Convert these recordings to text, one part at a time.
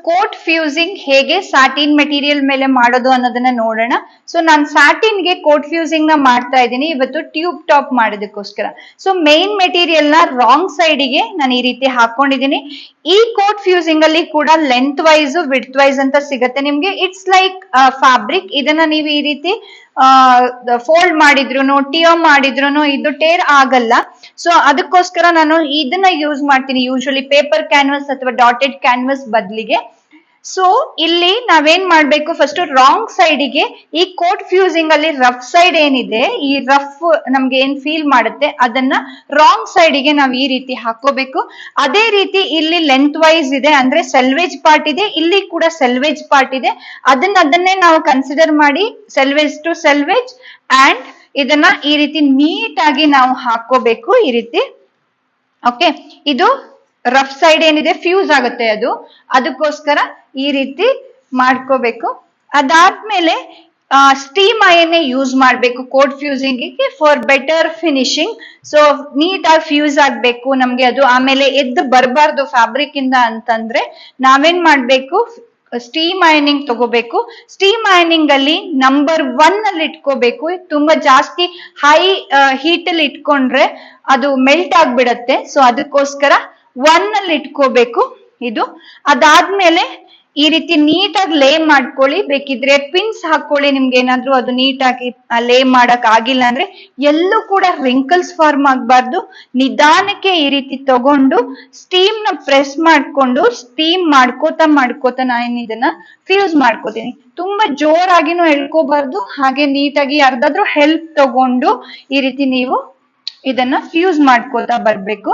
Coat fusing ಹೇಗೆ satin material ಮೇಲೆ ಮಾಡೋದು ಅನ್ನೋದನ್ನ ನೋಡೋಣ. ಸೊ ನಾನು ಸಾಟಿನ್ ಗೆ ಕೋಟ್ ಫ್ಯೂಸಿಂಗ್ ನ ಮಾಡ್ತಾ ಇದ್ದೀನಿ ಇವತ್ತು ಟ್ಯೂಬ್ ಟಾಪ್ ಮಾಡೋದಕ್ಕೋಸ್ಕರ. ಸೊ ಮೇನ್ ಮೆಟೀರಿಯಲ್ ನ ರಾಂಗ್ ಸೈಡಿಗೆ ನಾನು ಈ ರೀತಿ ಹಾಕೊಂಡಿದ್ದೀನಿ. ಈ ಕೋಟ್ ಫ್ಯೂಸಿಂಗ್ ಅಲ್ಲಿ ಕೂಡ ಲೆಂತ್ ವೈಸ್ ವಿಡ್ತ್ ವೈಸ್ ಅಂತ ಸಿಗತ್ತೆ ನಿಮ್ಗೆ. It's like fabric. ಇದನ್ನ ನೀವು ಈ ರೀತಿ ಫೋಲ್ಡ್ ಮಾಡಿದ್ರು ಟಿಯರ್ ಮಾಡಿದ್ರು ಇದು ಟೇರ್ ಆಗಲ್ಲ. ಸೊ ಅದಕ್ಕೋಸ್ಕರ ನಾನು ಇದನ್ನ ಯೂಸ್ ಮಾಡ್ತೀನಿ ಯೂಶಲಿ ಪೇಪರ್ ಕ್ಯಾನ್ವಸ್ ಅಥವಾ ಡಾಟೆಡ್ ಕ್ಯಾನ್ವಸ್ ಬದಲಿಗೆ. ಸೊ ಇಲ್ಲಿ ನಾವೇನ್ ಮಾಡ್ಬೇಕು, ಫಸ್ಟ್ ರಾಂಗ್ ಸೈಡಿಗೆ ಈ ಕೋಟ್ ಫ್ಯೂಸಿಂಗ್ ಅಲ್ಲಿ ರಫ್ ಸೈಡ್ ಏನಿದೆ, ಈ ರಫ್ ನಮ್ಗೆ ಏನ್ ಫೀಲ್ ಮಾಡುತ್ತೆ ಅದನ್ನ ರಾಂಗ್ ಸೈಡಿಗೆ ನಾವ್ ಈ ರೀತಿ ಹಾಕೋಬೇಕು. ಅದೇ ರೀತಿ ಇಲ್ಲಿ ಲೆಂತ್ ವೈಸ್ ಇದೆ ಅಂದ್ರೆ ಸೆಲ್ವೇಜ್ ಪಾರ್ಟ್ ಇದೆ, ಇಲ್ಲಿ ಕೂಡ ಸೆಲ್ವೇಜ್ ಪಾರ್ಟ್ ಇದೆ. ಅದನ್ನೇ ನಾವು ಕನ್ಸಿಡರ್ ಮಾಡಿ ಸೆಲ್ವೇಜ್ ಟು ಸೆಲ್ವೇಜ್ ಅಂಡ್ ಇದನ್ನ ಈ ರೀತಿ ನೀಟ್ ಆಗಿ ನಾವು ಹಾಕೋಬೇಕು ಈ ರೀತಿ. ಓಕೆ, ಇದು ರಫ್ ಸೈಡ್ ಏನಿದೆ ಫ್ಯೂಸ್ ಆಗುತ್ತೆ ಅದಕ್ಕೋಸ್ಕರ ಈ ರೀತಿ ಮಾಡ್ಕೋಬೇಕು. ಅದಾದ್ಮೇಲೆ ಸ್ಟೀಮ್ ಅಯನ್ನೇ ಯೂಸ್ ಮಾಡ್ಬೇಕು coat fusing for better finishing. So neat ಆಗಿ ಫ್ಯೂಸ್ ಆಗ್ಬೇಕು ನಮ್ಗೆ ಅದು, ಆಮೇಲೆ ಎದ್ದು ಬರಬಾರ್ದು ಫ್ಯಾಬ್ರಿಕ್ ಇಂದ ಅಂತಂದ್ರೆ ನಾವೇನ್ ಮಾಡ್ಬೇಕು, ಸ್ಟೀಮ್ ಅಯನಿಂಗ್ ತಗೋಬೇಕು. ಸ್ಟೀಮ್ ಅಯನಿಂಗ್ ಅಲ್ಲಿ ನಂಬರ್ 1 ಅಲ್ಲಿ ಇಟ್ಕೋಬೇಕು. ತುಂಬಾ ಜಾಸ್ತಿ ಹೈ ಹೀಟ್ ಅಲ್ಲಿ ಇಟ್ಕೊಂಡ್ರೆ ಅದು ಮೆಲ್ಟ್ ಆಗ್ಬಿಡತ್ತೆ. ಸೊ ಅದಕ್ಕೋಸ್ಕರ 1 ಅಲ್ಲಿ ಇಟ್ಕೋಬೇಕು ಇದು. ಅದಾದ್ಮೇಲೆ ಈ ರೀತಿ ನೀಟಾಗಿ ಲೇ ಮಾಡ್ಕೊಳ್ಳಿ. ಬೇಕಿದ್ರೆ ಪಿನ್ಸ್ ಹಾಕೊಳ್ಳಿ ನಿಮ್ಗೆ ಏನಾದ್ರೂ ಅದು ನೀಟಾಗಿ ಲೇ ಮಾಡಕ್ ಆಗಿಲ್ಲ ಅಂದ್ರೆ. ಎಲ್ಲೂ ಕೂಡ ರಿಂಕಲ್ಸ್ ಫಾರ್ಮ್ ಆಗ್ಬಾರ್ದು. ನಿಧಾನಕ್ಕೆ ಈ ರೀತಿ ತಗೊಂಡು ಸ್ಟೀಮ್ ನ ಪ್ರೆಸ್ ಮಾಡ್ಕೊಂಡು ಸ್ಟೀಮ್ ಮಾಡ್ಕೋತಾ ನಾನು ಇದನ್ನ ಫ್ಯೂಸ್ ಮಾಡ್ಕೋತೀನಿ. ತುಂಬಾ ಜೋರಾಗಿನೂ ಎಳ್ಕೋಬಾರ್ದು, ಹಾಗೆ ನೀಟಾಗಿ ಯಾರ್ದಾದ್ರೂ ಹೆಲ್ಪ್ ತಗೊಂಡು ಈ ರೀತಿ ನೀವು ಇದನ್ನ ಫ್ಯೂಸ್ ಮಾಡ್ಕೋತಾ ಬರ್ಬೇಕು.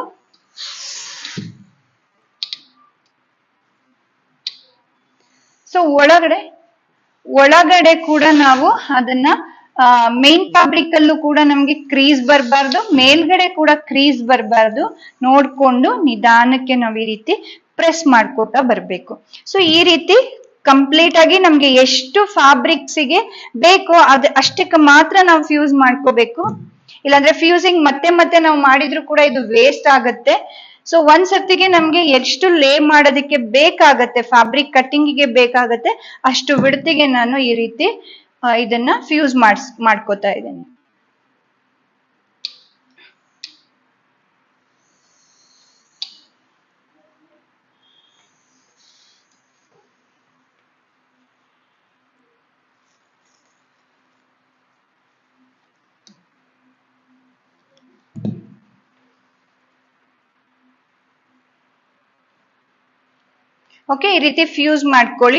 ಸೊ ಒಳಗಡೆ ಕೂಡ ನಾವು ಅದನ್ನ ಮೇನ್ ಫ್ಯಾಬ್ರಿಕ್ ಅಲ್ಲೂ ಕೂಡ ನಮ್ಗೆ ಕ್ರೀಸ್ ಬರಬಾರ್ದು, ಮೇಲ್ಗಡೆ ಕೂಡ ಕ್ರೀಸ್ ಬರಬಾರ್ದು. ನೋಡ್ಕೊಂಡು ನಿಧಾನಕ್ಕೆ ನಾವ್ ಈ ರೀತಿ ಪ್ರೆಸ್ ಮಾಡ್ಕೋತಾ ಬರ್ಬೇಕು. ಸೊ ಈ ರೀತಿ ಕಂಪ್ಲೀಟ್ ಆಗಿ ನಮ್ಗೆ ಎಷ್ಟು ಫ್ಯಾಬ್ರಿಕ್ಸ್ಗೆ ಬೇಕೋ ಅಷ್ಟಕ್ಕೆ ಮಾತ್ರ ನಾವು ಫ್ಯೂಸ್ ಮಾಡ್ಕೋಬೇಕು. ಇಲ್ಲಾಂದ್ರೆ ಫ್ಯೂಸಿಂಗ್ ಮತ್ತೆ ನಾವು ಮಾಡಿದ್ರು ಕೂಡ ಇದು ವೇಸ್ಟ್ ಆಗತ್ತೆ. ಸೊ ಒಂದ್ಸತಿಗೆ ನಮ್ಗೆ ಎಷ್ಟು ಲೇ ಮಾಡೋದಕ್ಕೆ ಬೇಕಾಗತ್ತೆ, ಫ್ಯಾಬ್ರಿಕ್ ಕಟ್ಟಿಂಗಿಗೆ ಬೇಕಾಗತ್ತೆ ಅಷ್ಟು ವಿಡ್ತಿಗೆ ನಾನು ಈ ರೀತಿ ಇದನ್ನ ಫ್ಯೂಸ್ ಮಾಡ್ಕೋತಾ ಇದ್ದೇನೆ. ಓಕೆ, ಈ ರೀತಿ ಫ್ಯೂಸ್ ಮಾಡ್ಕೊಳ್ಳಿ.